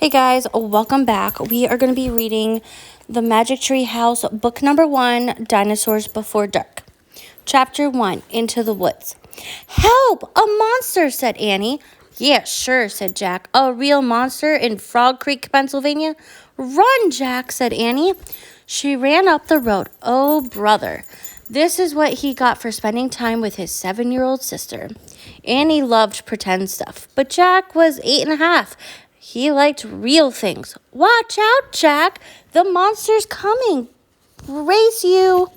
Hey guys, welcome back. We are going to be reading The Magic Tree House, book number 1, Dinosaurs Before Dark. Chapter 1, Into the Woods. Help! A monster, said Annie. Yeah, sure, said Jack. A real monster in Frog Creek, Pennsylvania? Run, Jack, said Annie. She ran up the road. Oh, brother. This is what he got for spending time with his 7-year-old sister. Annie loved pretend stuff, but Jack was 8.5. He liked real things. Watch out, Jack. The monster's coming. Race you.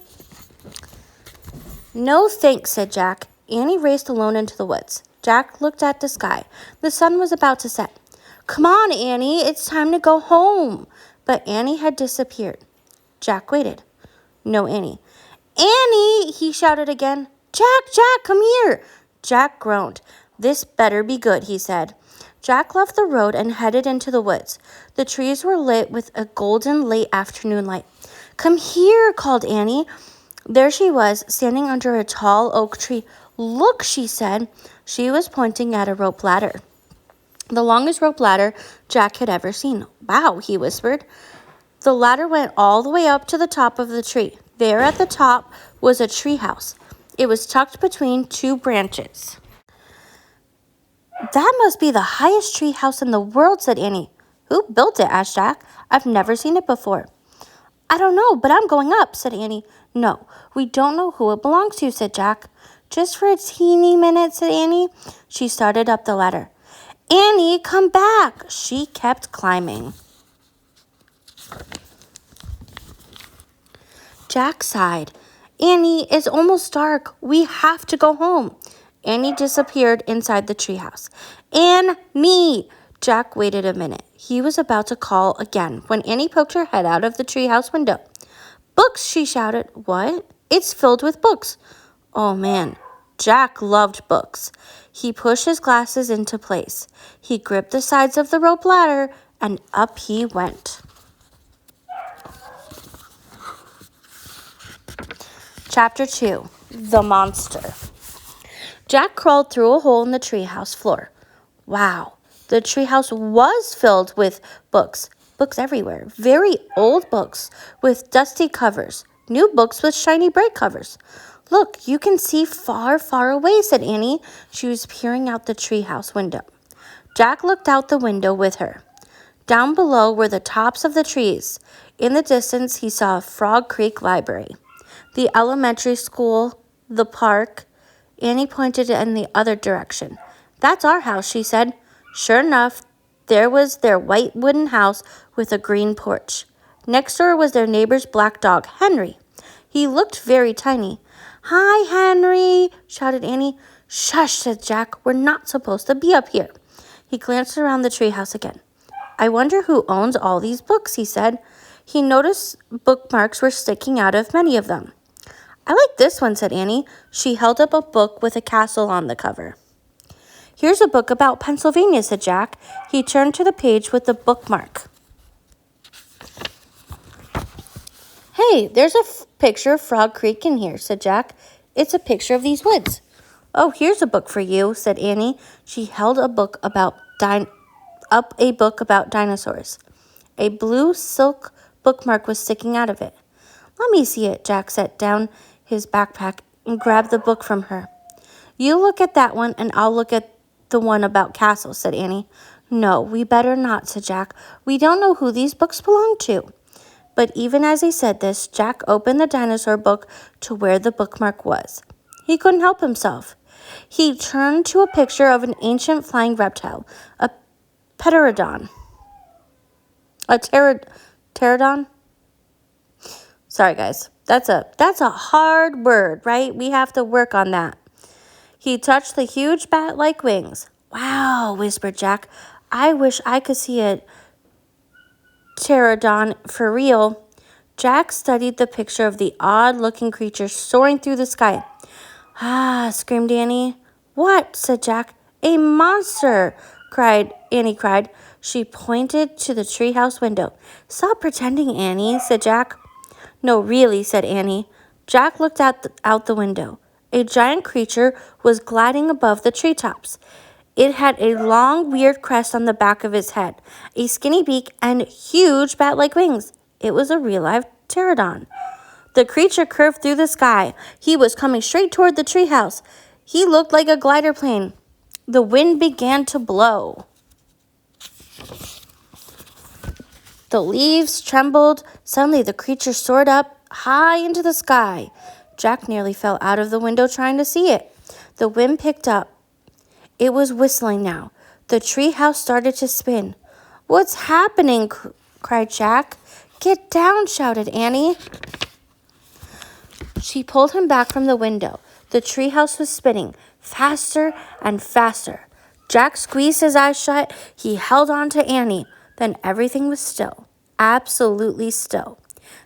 No thanks, said Jack. Annie raced alone into the woods. Jack looked at the sky. The sun was about to set. Come on, Annie. It's time to go home. But Annie had disappeared. Jack waited. No Annie. Annie, he shouted again. Jack, come here. Jack groaned. This better be good, he said. Jack left the road and headed into the woods. The trees were lit with a golden late afternoon light. Come here, called Annie. There she was, standing under a tall oak tree. Look, she said. She was pointing at a rope ladder. The longest rope ladder Jack had ever seen. Wow, he whispered. The ladder went all the way up to the top of the tree. There at the top was a tree house. It was tucked between 2 branches. That must be the highest tree house in the world, said Annie. Who built it? Asked Jack. I've never seen it before. I don't know, but I'm going up, said Annie. No, we don't know who it belongs to, said Jack. Just for a teeny minute, said Annie. She started up the ladder. Annie, come back. She kept climbing. Jack sighed. Annie, it's almost dark. We have to go home. Annie disappeared inside the treehouse. Annie! Jack waited a minute. He was about to call again when Annie poked her head out of the treehouse window. Books, she shouted. What? It's filled with books. Oh, man. Jack loved books. He pushed his glasses into place. He gripped the sides of the rope ladder, and up he went. Chapter 2, The Monster. Jack crawled through a hole in the treehouse floor. Wow, the treehouse was filled with books. Books everywhere. Very old books with dusty covers. New books with shiny bright covers. Look, you can see far, far away, said Annie. She was peering out the treehouse window. Jack looked out the window with her. Down below were the tops of the trees. In the distance, he saw Frog Creek Library, the elementary school, the park. Annie pointed in the other direction. That's our house, she said. Sure enough, there was their white wooden house with a green porch. Next door was their neighbor's black dog, Henry. He looked very tiny. Hi, Henry, shouted Annie. Shush, said Jack. We're not supposed to be up here. He glanced around the treehouse again. I wonder who owns all these books, he said. He noticed bookmarks were sticking out of many of them. I like this one, said Annie. She held up a book with a castle on the cover. Here's a book about Pennsylvania, said Jack. He turned to the page with the bookmark. Hey, there's a picture of Frog Creek in here, said Jack. It's a picture of these woods. Oh, here's a book for you, said Annie. She held a book about dinosaurs. A blue silk bookmark was sticking out of it. Let me see it, Jack set down his backpack and grabbed the book from her. You look at that one and I'll look at the one about castles, said Annie. No, we better not, said Jack. We don't know who these books belong to. But even as he said this, Jack opened the dinosaur book to where the bookmark was. He couldn't help himself. He turned to a picture of an ancient flying reptile, a pterodon. Pterodon? Sorry, guys. That's a hard word, right? We have to work on that. He touched the huge bat-like wings. Wow, whispered Jack. I wish I could see a pterodon for real. Jack studied the picture of the odd-looking creature soaring through the sky. Ah, screamed Annie. What? Said Jack. A monster, Annie cried. She pointed to the treehouse window. Stop pretending, Annie, said Jack. No, really, said Annie. Jack looked out the window. A giant creature was gliding above the treetops. It had a long, weird crest on the back of its head, a skinny beak, and huge bat-like wings. It was a real-life pterodon. The creature curved through the sky. He was coming straight toward the treehouse. He looked like a glider plane. The wind began to blow. The leaves trembled. Suddenly, the creature soared up high into the sky. Jack nearly fell out of the window trying to see it. The wind picked up. It was whistling now. The treehouse started to spin. "What's happening?" cried Jack. "Get down," shouted Annie. She pulled him back from the window. The treehouse was spinning faster and faster. Jack squeezed his eyes shut. He held on to Annie. Then everything was still, absolutely still.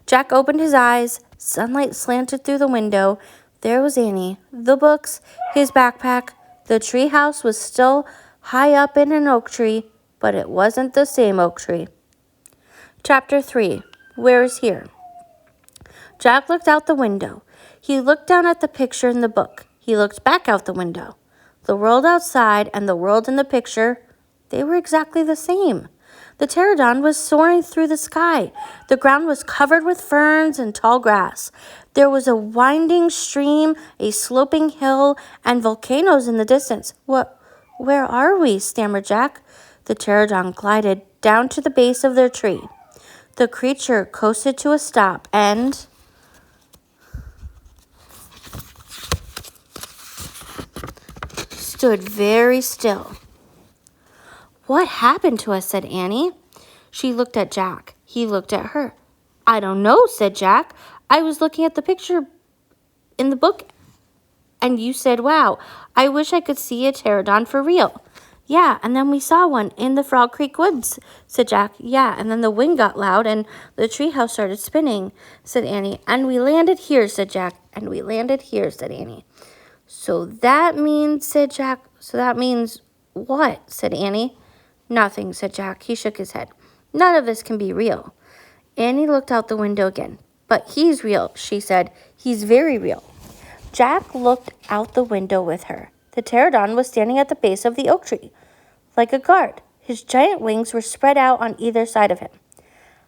Jack opened his eyes. Sunlight slanted through the window. There was Annie, the books, his backpack. The treehouse was still high up in an oak tree, but it wasn't the same oak tree. Chapter 3. Where is Here? Jack looked out the window. He looked down at the picture in the book. He looked back out the window. The world outside and the world in the picture, they were exactly the same. The pterodon was soaring through the sky. The ground was covered with ferns and tall grass. There was a winding stream, a sloping hill, and volcanoes in the distance. Where are we?" stammered Jack. The pterodon glided down to the base of their tree. The creature coasted to a stop and stood very still. "What happened to us?" said Annie. She looked at Jack. He looked at her. "I don't know," said Jack. "I was looking at the picture in the book, and you said, 'Wow, I wish I could see a pterodon for real.'" "Yeah, and then we saw one in the Frog Creek woods," said Jack. "Yeah, and then the wind got loud, and the treehouse started spinning," said Annie. "And we landed here," said Jack. "And we landed here," said Annie. "So that means," said Jack. "So that means what?" said Annie. "Nothing," said Jack. He shook his head. "None of this can be real." Annie looked out the window again. "But he's real," she said. "He's very real." Jack looked out the window with her. The pterodon was standing at the base of the oak tree, like a guard. His giant wings were spread out on either side of him.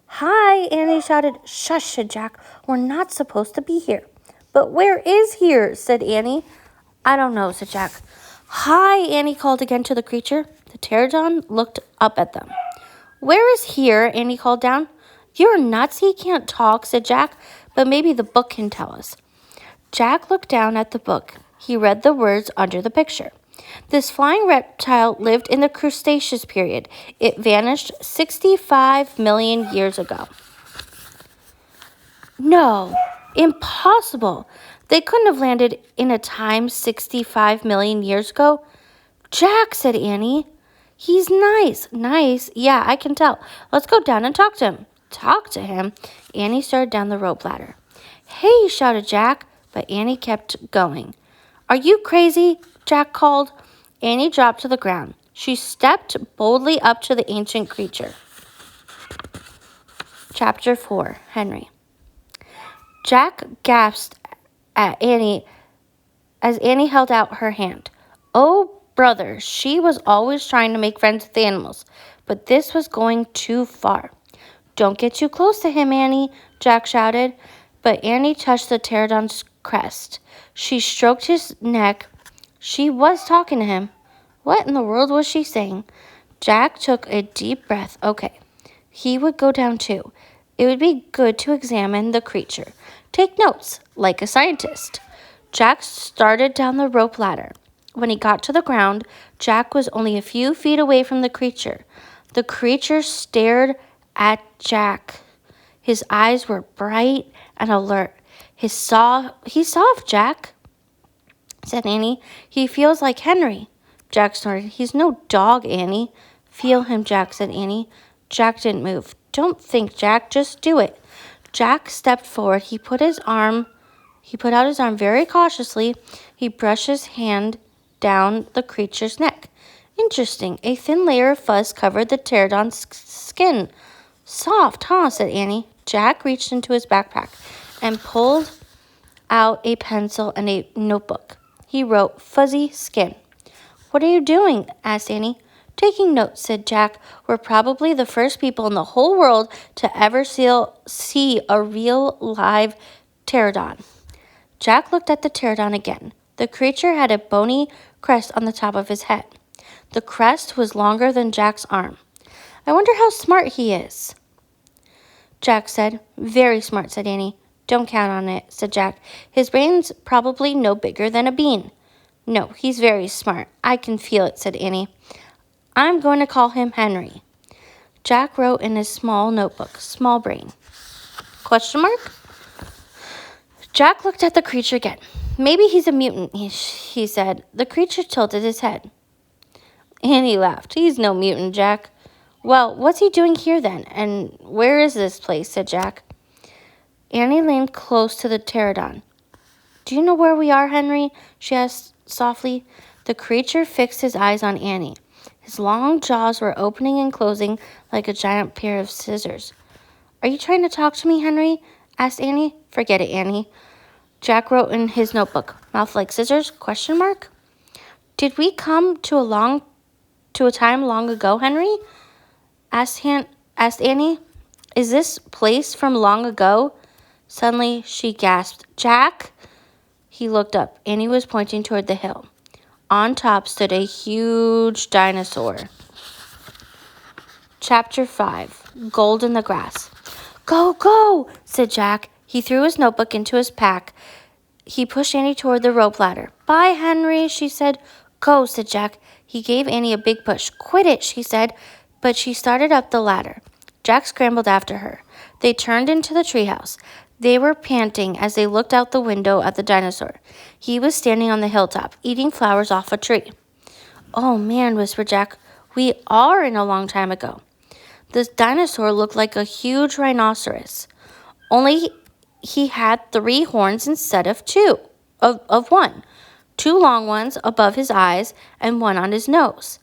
"Hi," Annie shouted. "Shush," said Jack. "We're not supposed to be here." "But where is here?" said Annie. "I don't know," said Jack. "Hi," Annie called again to the creature. The pterodon looked up at them. "Where is here?" Annie called down. "You're nuts. He can't talk," said Jack. "But maybe the book can tell us." Jack looked down at the book. He read the words under the picture. This flying reptile lived in the Cretaceous period. It vanished 65 million years ago. "No, impossible. They couldn't have landed in a time 65 million years ago." "Jack," said Annie. "He's nice." "Nice? Yeah, I can tell. Let's go down and talk to him." "Talk to him?" Annie started down the rope ladder. "Hey," shouted Jack, but Annie kept going. "Are you crazy?" Jack called. Annie dropped to the ground. She stepped boldly up to the ancient creature. Chapter 4. Henry. Jack gasped at Annie as Annie held out her hand. Oh, brother, she was always trying to make friends with animals, but this was going too far. "Don't get too close to him, Annie," Jack shouted, but Annie touched the pterodon's crest. She stroked his neck. She was talking to him. What in the world was she saying? Jack took a deep breath. Okay, he would go down too. It would be good to examine the creature. Take notes, like a scientist. Jack started down the rope ladder. When he got to the ground, Jack was only a few feet away from the creature. The creature stared at Jack. His eyes were bright and alert. He's soft, Jack, said Annie. "He feels like Henry." Jack snorted. "He's no dog, Annie." "Feel him, Jack," said Annie. Jack didn't move. "Don't think, Jack. Just do it." Jack stepped forward. He put out his arm very cautiously. He brushed his hand down the creature's neck. Interesting. A thin layer of fuzz covered the pterodon's skin. "Soft, huh?" said Annie. Jack reached into his backpack and pulled out a pencil and a notebook. He wrote, "Fuzzy skin." What are you doing? Asked Annie. Taking notes, said Jack. We're probably the first people in the whole world to ever see a real live pterodon. Jack looked at the pterodon again. The creature had a bony crest on the top of his head. The crest was longer than Jack's arm. I wonder how smart he is, Jack said. Very smart, said Annie. Don't count on it, said Jack. His brain's probably no bigger than a bean. No, he's very smart. I can feel it, said Annie. I'm going to call him Henry. Jack wrote in his small notebook, small brain. Question mark? Jack looked at the creature again. Maybe he's a mutant, he said. The creature tilted his head. Annie laughed. He's no mutant, Jack. Well, what's he doing here then? And where is this place? Said Jack. Annie leaned close to the pterodon. Do you know where we are, Henry? She asked softly. The creature fixed his eyes on Annie. His long jaws were opening and closing like a giant pair of scissors. Are you trying to talk to me, Henry? Asked Annie. Forget it, Annie. Jack wrote in his notebook. Mouth like scissors? Question mark. Did we come to a time long ago, Henry? Asked Annie. Is this place from long ago? Suddenly, she gasped. Jack? He looked up. Annie was pointing toward the hill. On top stood a huge dinosaur. Chapter 5. Gold in the Grass. Go, go, said Jack. He threw his notebook into his pack. He pushed Annie toward the rope ladder. Bye, Henry, she said. Go, said Jack. He gave Annie a big push. Quit it, she said, but she started up the ladder. Jack scrambled after her. They turned into the treehouse. They were panting as they looked out the window at the dinosaur. He was standing on the hilltop, eating flowers off a tree. Oh, man, whispered Jack. We are in a long time ago. This dinosaur looked like a huge rhinoceros. Only he had 3 horns instead of 2, of 1. 2 long ones above his eyes and 1 on his nose.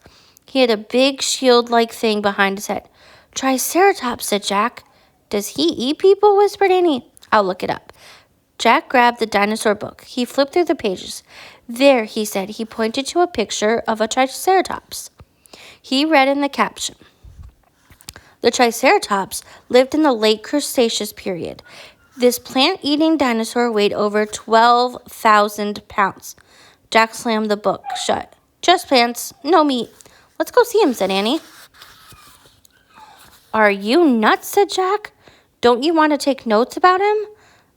He had a big shield-like thing behind his head. Triceratops, said Jack. Does he eat people? Whispered Annie. I'll look it up. Jack grabbed the dinosaur book. He flipped through the pages. There, he said. He pointed to a picture of a Triceratops. He read in the caption. The Triceratops lived in the late Cretaceous period. This plant-eating dinosaur weighed over 12,000 pounds. Jack slammed the book shut. Just plants, no meat. Let's go see him, said Annie. Are you nuts, said Jack. Don't you want to take notes about him?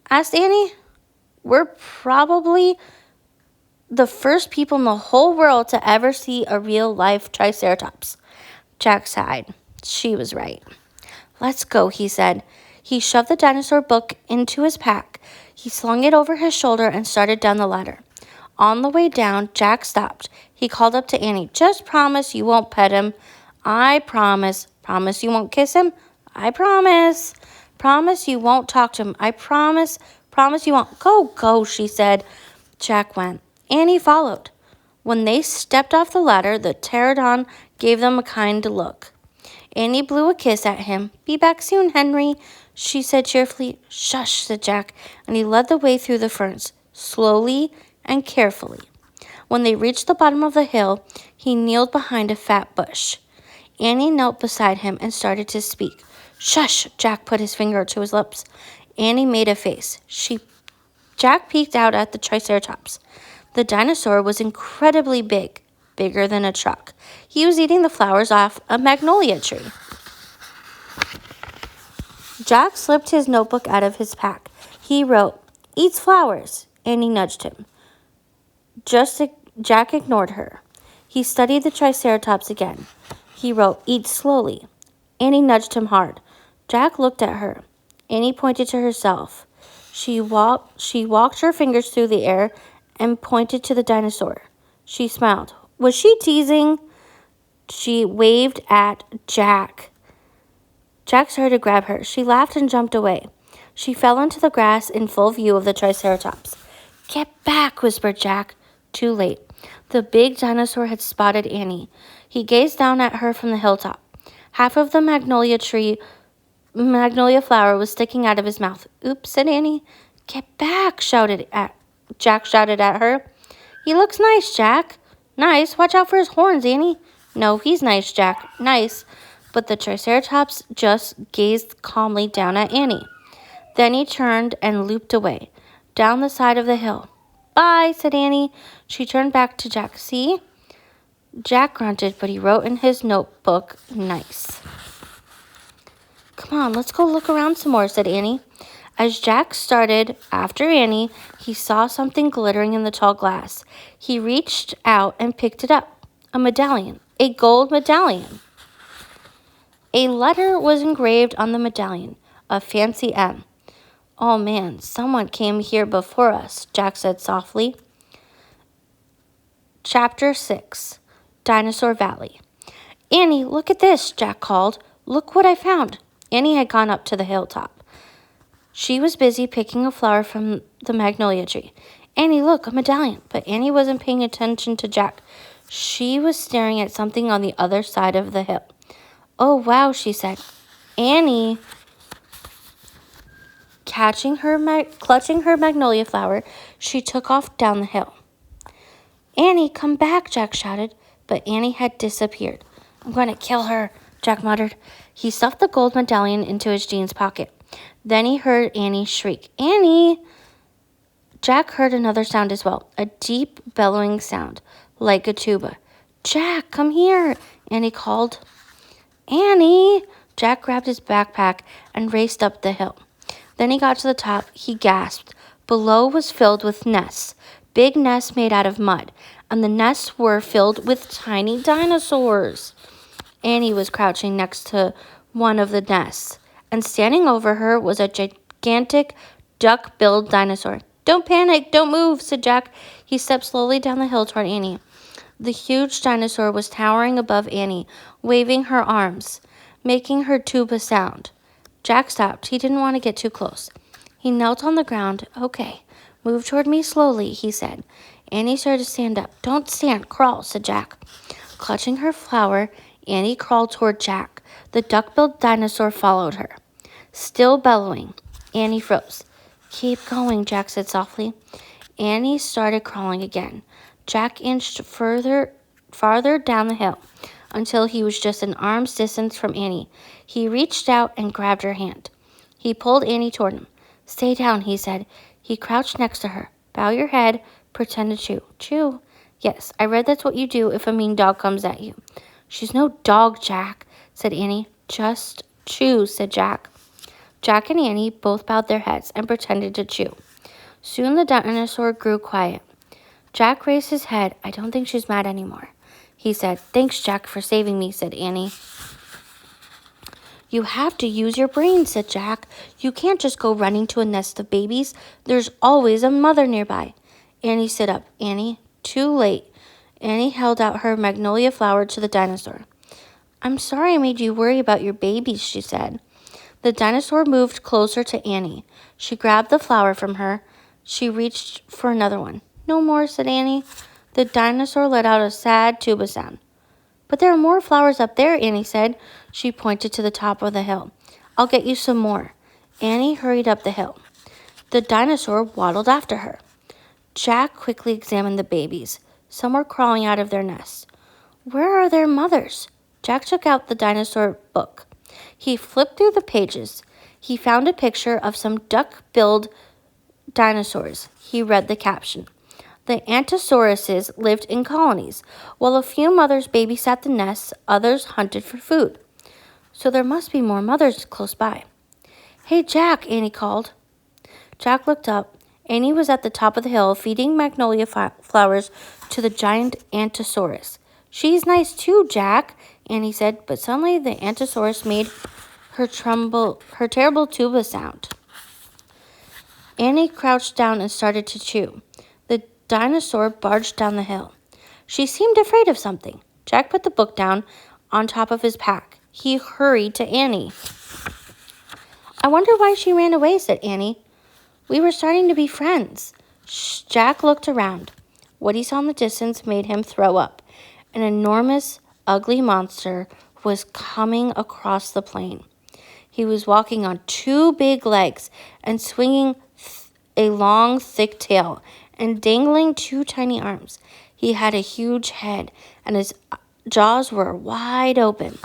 Asked Annie. We're probably the first people in the whole world to ever see a real-life Triceratops. Jack sighed. She was right. Let's go, he said. He shoved the dinosaur book into his pack. He slung it over his shoulder and started down the ladder. On the way down, Jack stopped. He called up to Annie. Just promise you won't pet him. I promise. Promise you won't kiss him. I promise. Promise you won't talk to him. I promise. Promise you won't. Go, go, she said. Jack went. Annie followed. When they stepped off the ladder, the pterodon gave them a kind look. Annie blew a kiss at him. Be back soon, Henry, she said cheerfully. Shush, said Jack, and he led the way through the ferns, slowly and carefully. When they reached the bottom of the hill, he kneeled behind a fat bush. Annie knelt beside him and started to speak. Shush, Jack put his finger to his lips. Annie made a face. Jack peeked out at the Triceratops. The dinosaur was incredibly big, bigger than a truck. He was eating the flowers off a magnolia tree. Jack slipped his notebook out of his pack. He wrote, Eats flowers. Annie nudged him. Jack ignored her. He studied the Triceratops again. He wrote, Eat slowly. Annie nudged him hard. Jack looked at her. Annie pointed to herself. She walked her fingers through the air and pointed to the dinosaur. She smiled. Was she teasing? She waved at Jack. Jack started to grab her. She laughed and jumped away. She fell into the grass in full view of the Triceratops. Get back, whispered Jack. Too late. The big dinosaur had spotted Annie. He gazed down at her from the hilltop. Half of the magnolia magnolia flower was sticking out of his mouth. Oops, said Annie. Get back, Jack shouted at her. He looks nice, Jack. Nice. Watch out for his horns, Annie. No, he's nice, Jack. Nice. But the Triceratops just gazed calmly down at Annie. Then he turned and looped away, down the side of the hill. Bye, said Annie. She turned back to Jack. See? Jack grunted, but he wrote in his notebook, nice. Come on, let's go look around some more, said Annie. As Jack started after Annie, he saw something glittering in the tall glass. He reached out and picked it up. A medallion. A gold medallion. A letter was engraved on the medallion. A fancy M. Oh man, someone came here before us, Jack said softly. Chapter 6. Dinosaur Valley. Annie, look at this, Jack called. Look what I found. Annie had gone up to the hilltop. She was busy picking a flower from the magnolia tree. Annie, look, a medallion. But Annie wasn't paying attention to Jack. She was staring at something on the other side of the hill. Oh, wow, she said. Annie, clutching her magnolia flower, she took off down the hill. Annie, come back, Jack shouted. But Annie had disappeared. I'm going to kill her, Jack muttered. He stuffed the gold medallion into his jeans pocket. Then he heard Annie shriek, Annie! Jack heard another sound as well, a deep bellowing sound, like a tuba. Jack, come here, Annie called. Annie! Jack grabbed his backpack and raced up the hill. Then he got to the top. He gasped. Below was filled with nests, big nests made out of mud, and the nests were filled with tiny dinosaurs. Annie was crouching next to one of the nests, and standing over her was a gigantic duck-billed dinosaur. Don't panic, don't move, said Jack. He stepped slowly down the hill toward Annie. The huge dinosaur was towering above Annie, waving her arms, making her tuba sound. Jack stopped. He didn't want to get too close. He knelt on the ground. Okay, move toward me slowly, he said. Annie started to stand up. Don't stand, crawl, said Jack. Clutching her flower, Annie crawled toward Jack. The duck-billed dinosaur followed her. Still bellowing, Annie froze. Keep going, Jack said softly. Annie started crawling again. Jack inched farther down the hill until he was just an arm's distance from Annie. He reached out and grabbed her hand. He pulled Annie toward him. Stay down, he said. He crouched next to her. Bow your head. Pretend to chew. Chew? Yes, I read that's what you do if a mean dog comes at you. She's no dog, Jack, said Annie. Just chew, said Jack. Jack and Annie both bowed their heads and pretended to chew. Soon the dinosaur grew quiet. Jack raised his head. I don't think she's mad anymore, he said. Thanks, Jack, for saving me, said Annie. You have to use your brain, said Jack. You can't just go running to a nest of babies. There's always a mother nearby. Annie stood up. Annie, too late. Annie held out her magnolia flower to the dinosaur. I'm sorry I made you worry about your babies, she said. The dinosaur moved closer to Annie. She grabbed the flower from her. She reached for another one. No more, said Annie. The dinosaur let out a sad tuba sound. But there are more flowers up there, Annie said. She pointed to the top of the hill. I'll get you some more. Annie hurried up the hill. The dinosaur waddled after her. Jack quickly examined the babies. Some were crawling out of their nests. Where are their mothers? Jack took out the dinosaur book. He flipped through the pages. He found a picture of some duck-billed dinosaurs. He read the caption. The Antosauruses lived in colonies. While a few mothers babysat the nests, others hunted for food. So there must be more mothers close by. Hey, Jack, Annie called. Jack looked up. Annie was at the top of the hill feeding magnolia flowers to the giant Antosaurus. She's nice too, Jack, Annie said, but suddenly the Antosaurus made her terrible tuba sound. Annie crouched down and started to chew. The dinosaur barged down the hill. She seemed afraid of something. Jack put the book down on top of his pack. He hurried to Annie. I wonder why she ran away, said Annie. We were starting to be friends. Jack looked around. What he saw in the distance made him throw up. An enormous, ugly monster was coming across the plain. He was walking on two big legs and swinging a long, thick tail and dangling two tiny arms. He had a huge head, and his jaws were wide open.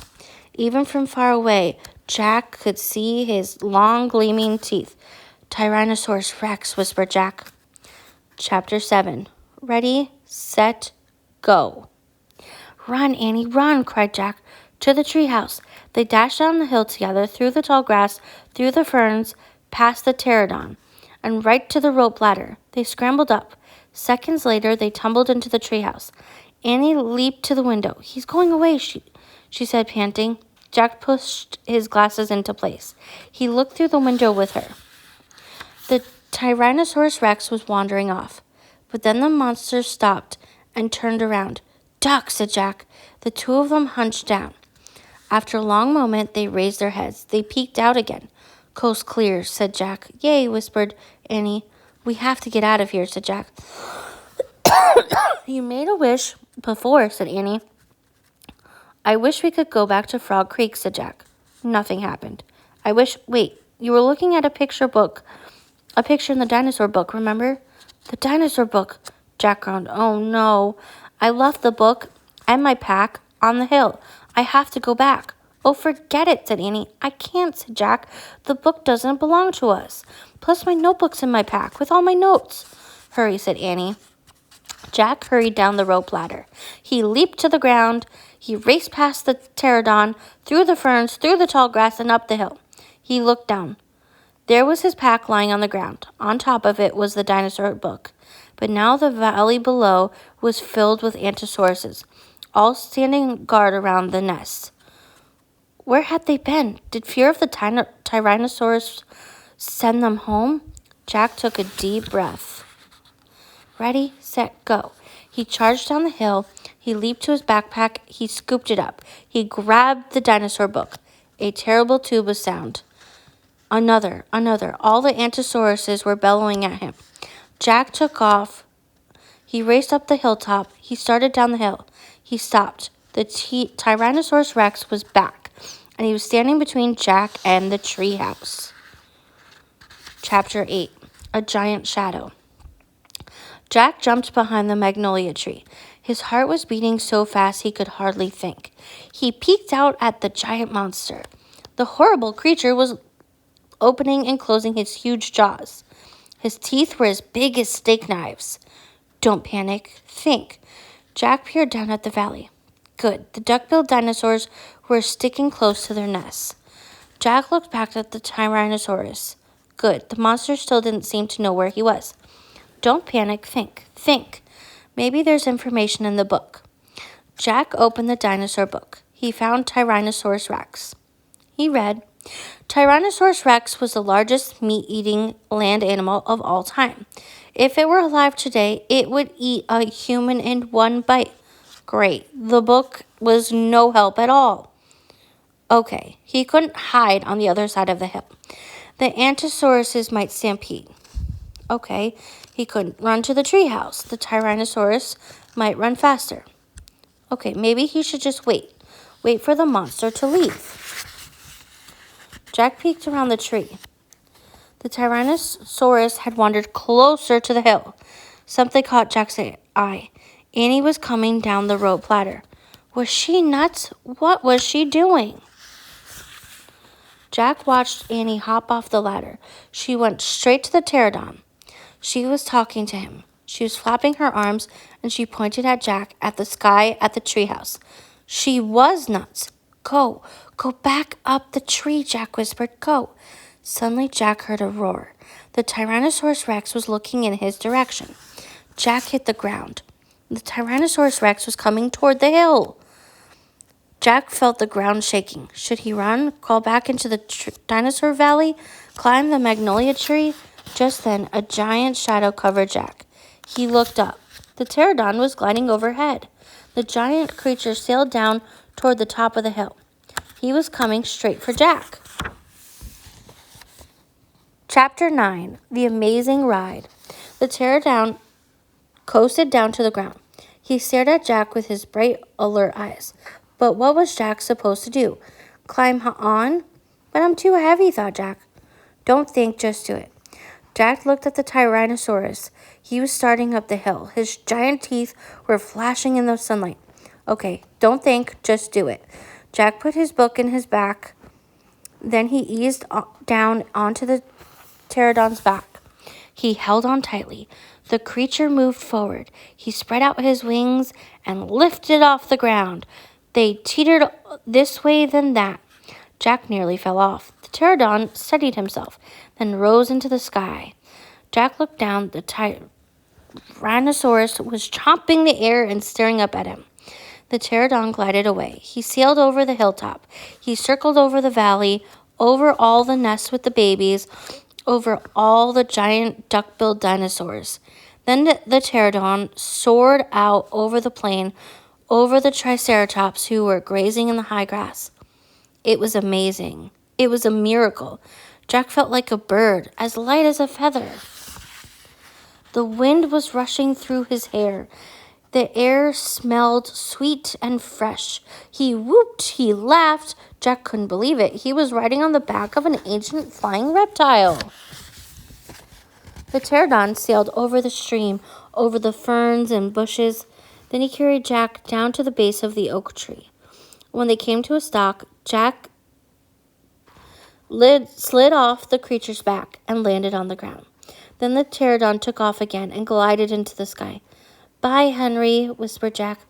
Even from far away, Jack could see his long, gleaming teeth. Tyrannosaurus Rex, whispered Jack. Chapter 7. Ready, set, go. Run, Annie, run, cried Jack. To the treehouse. They dashed down the hill together, through the tall grass, through the ferns, past the pterodon, and right to the rope ladder. They scrambled up. Seconds later, they tumbled into the treehouse. Annie leaped to the window. He's going away, she said, panting. Jack pushed his glasses into place. He looked through the window with her. The Tyrannosaurus Rex was wandering off. But then the monster stopped and turned around. Duck, said Jack. The two of them hunched down. After a long moment, they raised their heads. They peeked out again. Coast clear, said Jack. Yay, whispered Annie. We have to get out of here, said Jack. You made a wish before, said Annie. I wish we could go back to Frog Creek, said Jack. Nothing happened. Wait, you were looking at a picture in the dinosaur book, remember? The dinosaur book, Jack groaned. Oh, no. I left the book and my pack on the hill. I have to go back. Oh, forget it, said Annie. I can't, said Jack. The book doesn't belong to us. Plus my notebook's in my pack with all my notes. Hurry, said Annie. Jack hurried down the rope ladder. He leaped to the ground. He raced past the pterodon, through the ferns, through the tall grass, and up the hill. He looked down. There was his pack lying on the ground. On top of it was the dinosaur book. But now the valley below was filled with antosauruses, all standing guard around the nest. Where had they been? Did fear of the Tyrannosaurus send them home? Jack took a deep breath. Ready, set, go. He charged down the hill. He leaped to his backpack. He scooped it up. He grabbed the dinosaur book. A terrible tube of sound. Another. All the antosauruses were bellowing at him. Jack took off. He raced up the hilltop. He started down the hill. He stopped. The Tyrannosaurus Rex was back, and he was standing between Jack and the treehouse. Chapter 8. A Giant Shadow. Jack jumped behind the magnolia tree. His heart was beating so fast he could hardly think. He peeked out at the giant monster. The horrible creature was opening and closing his huge jaws. His teeth were as big as steak knives. Don't panic. Think. Jack peered down at the valley. Good. The duck-billed dinosaurs were sticking close to their nests. Jack looked back at the Tyrannosaurus. Good. The monster still didn't seem to know where he was. Don't panic. Think. Maybe there's information in the book. Jack opened the dinosaur book. He found Tyrannosaurus Rex. He read, Tyrannosaurus Rex was the largest meat-eating land animal of all time. If it were alive today, it would eat a human in one bite. Great. The book was no help at all. Okay, he couldn't hide on the other side of the hill. The antosauruses might stampede. Okay, he couldn't run to the treehouse. The Tyrannosaurus might run faster. Okay, maybe he should just wait. Wait for the monster to leave. Jack peeked around the tree. The Tyrannosaurus had wandered closer to the hill. Something caught Jack's eye. Annie was coming down the rope ladder. Was she nuts? What was she doing? Jack watched Annie hop off the ladder. She went straight to the pterodon. She was talking to him. She was flapping her arms, and she pointed at Jack, at the sky, at the treehouse. She was nuts. Go back up the tree, Jack whispered. Go. Suddenly, Jack heard a roar. The Tyrannosaurus Rex was looking in his direction. Jack hit the ground. The Tyrannosaurus Rex was coming toward the hill. Jack felt the ground shaking. Should he run, crawl back into the dinosaur valley, climb the magnolia tree? Just then, a giant shadow covered Jack. He looked up. The pterodon was gliding overhead. The giant creature sailed down toward the top of the hill. He was coming straight for Jack. Chapter 9. The Amazing Ride. The pterodon coasted down to the ground. He stared at Jack with his bright, alert eyes. But what was Jack supposed to do? Climb on? But I'm too heavy, thought Jack. Don't think, just do it. Jack looked at the Tyrannosaurus. He was starting up the hill. His giant teeth were flashing in the sunlight. Okay, don't think, just do it. Jack put his book in his back. Then he eased down onto the pterodon's back. He held on tightly. The creature moved forward. He spread out his wings and lifted off the ground. They teetered this way, then that. Jack nearly fell off. The pterodon steadied himself, then rose into the sky. Jack looked down. The Tyrannosaurus was chomping the air and staring up at him. The pterodon glided away. He sailed over the hilltop. He circled over the valley, over all the nests with the babies, over all the giant duck-billed dinosaurs. Then the pterodon soared out over the plain, over the triceratops who were grazing in the high grass. It was amazing. It was a miracle. Jack felt like a bird, as light as a feather. The wind was rushing through his hair. The air smelled sweet and fresh. He whooped, he laughed. Jack couldn't believe it. He was riding on the back of an ancient flying reptile. The pterodon sailed over the stream, over the ferns and bushes. Then he carried Jack down to the base of the oak tree. When they came to a stalk, Jack slid off the creature's back and landed on the ground. Then the pterodon took off again and glided into the sky. "Bye, Henry," whispered Jack.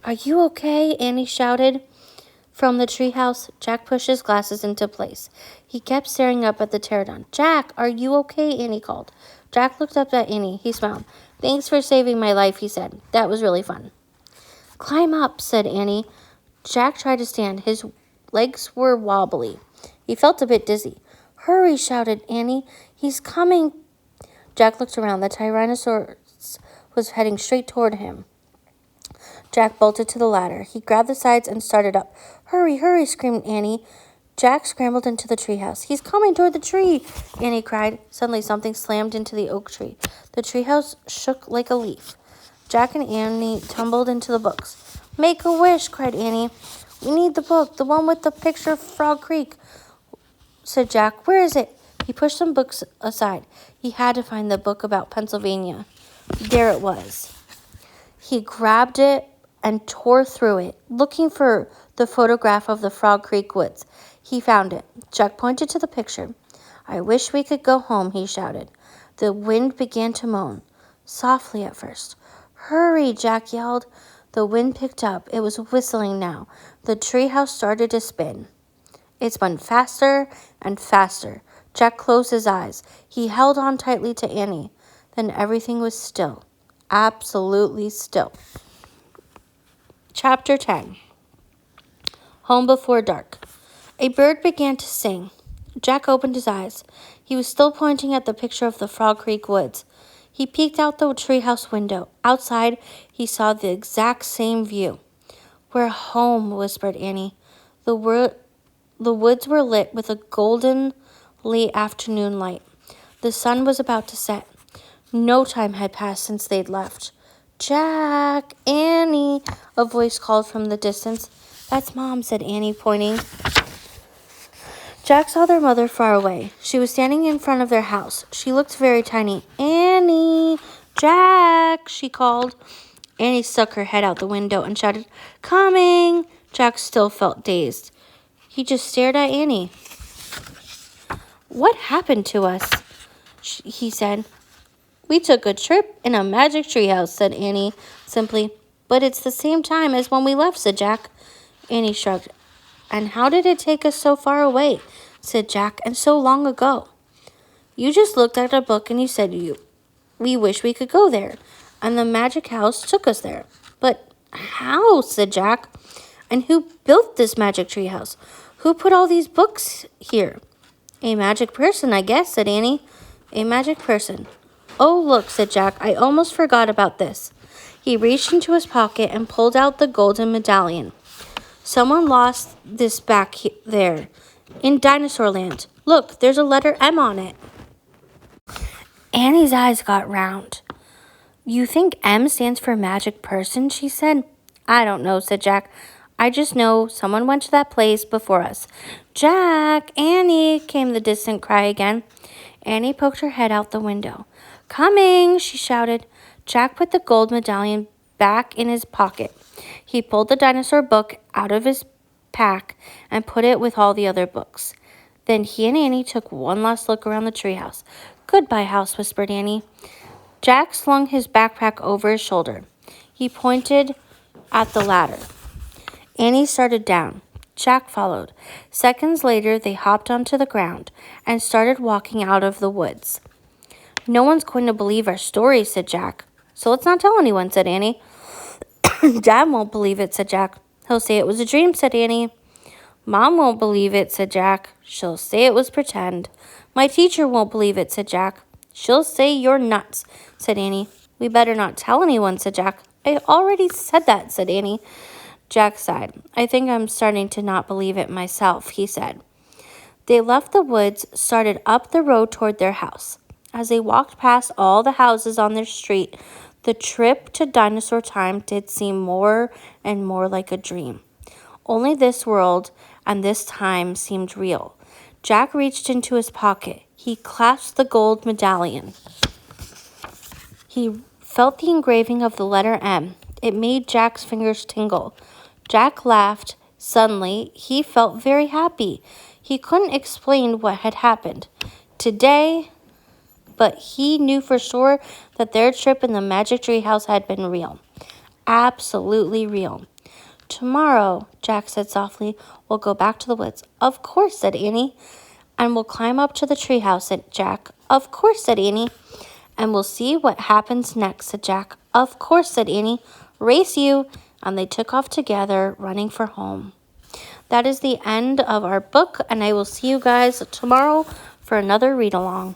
"Are you okay?" Annie shouted. From the treehouse, Jack pushed his glasses into place. He kept staring up at the pterodon. "Jack, are you okay?" Annie called. Jack looked up at Annie. He smiled. "Thanks for saving my life," he said. "That was really fun." "Climb up," said Annie. Jack tried to stand. His legs were wobbly. He felt a bit dizzy. "Hurry," shouted Annie. "He's coming." Jack looked around. The Tyrannosaurus was heading straight toward him. Jack bolted to the ladder. He grabbed the sides and started up. "Hurry, hurry," screamed Annie. Jack scrambled into the treehouse. "He's coming toward the tree," Annie cried. Suddenly something slammed into the oak tree. The treehouse shook like a leaf. Jack and Annie tumbled into the books. "Make a wish," cried Annie. "We need the book, the one with the picture of Frog Creek," said Jack. "Where is it?" He pushed some books aside. He had to find the book about Pennsylvania. There it was. He grabbed it and tore through it, looking for the photograph of the Frog Creek woods. He found it. Jack pointed to the picture. "I wish we could go home," he shouted. The wind began to moan, softly at first. "Hurry," Jack yelled. The wind picked up. It was whistling now. The treehouse started to spin. It spun faster and faster. Jack closed his eyes. He held on tightly to Annie. Then everything was still. Absolutely still. Chapter 10. Home Before Dark. A bird began to sing. Jack opened his eyes. He was still pointing at the picture of the Frog Creek woods. He peeked out the treehouse window. Outside, he saw the exact same view. "We're home," whispered Annie. The woods were lit with a golden late afternoon light. The sun was about to set. No time had passed since they'd left. "Jack, Annie," a voice called from the distance. "That's Mom," said Annie, pointing. Jack saw their mother far away. She was standing in front of their house. She looked very tiny. "Annie! Jack!" she called. Annie stuck her head out the window and shouted, "Coming!" Jack still felt dazed. He just stared at Annie. "What happened to us?" he said. "We took a trip in a magic treehouse," said Annie simply. "But it's the same time as when we left," said Jack. Annie shrugged. "And how did it take us so far away?" said Jack, "and so long ago?" "You just looked at a book and you said we wish we could go there. And the magic house took us there." "But how?" said Jack. "And who built this magic treehouse? Who put all these books here?" "A magic person, I guess," said Annie. "A magic person. Oh, look," said Jack. "I almost forgot about this." He reached into his pocket and pulled out the golden medallion. "Someone lost this back there, in Dinosaur Land. Look, there's a letter M on it." Annie's eyes got round. "You think M stands for magic person?" she said. "I don't know," said Jack. "I just know someone went to that place before us." "Jack, Annie," came the distant cry again. Annie poked her head out the window. "Coming!" she shouted. Jack put the gold medallion back in his pocket. He pulled the dinosaur book out of his pack and put it with all the other books. Then he and Annie took one last look around the treehouse. "Goodbye, house," whispered Annie. Jack slung his backpack over his shoulder. He pointed at the ladder. Annie started down. Jack followed. Seconds later, they hopped onto the ground and started walking out of the woods. "No one's going to believe our story," said Jack. "So let's not tell anyone," said Annie. "Dad won't believe it," said Jack. "He'll say it was a dream," said Annie. "Mom won't believe it," said Jack. "She'll say it was pretend." "My teacher won't believe it," said Jack. "She'll say you're nuts," said Annie. "We better not tell anyone," said Jack. "I already said that," said Annie. Jack sighed. "I think I'm starting to not believe it myself," he said. They left the woods, started up the road toward their house. As they walked past all the houses on their street, the trip to dinosaur time did seem more and more like a dream. Only this world and this time seemed real. Jack reached into his pocket. He clasped the gold medallion. He felt the engraving of the letter M. It made Jack's fingers tingle. Jack laughed. Suddenly, he felt very happy. He couldn't explain what had happened today, but he knew for sure that their trip in the magic tree house had been real. Absolutely real. "Tomorrow," Jack said softly, "we'll go back to the woods." "Of course," said Annie. "And we'll climb up to the treehouse," said Jack. "Of course," said Annie. "And we'll see what happens next," said Jack. "Of course," said Annie. "Race you!" And they took off together, running for home. That is the end of our book, and I will see you guys tomorrow for another read-along.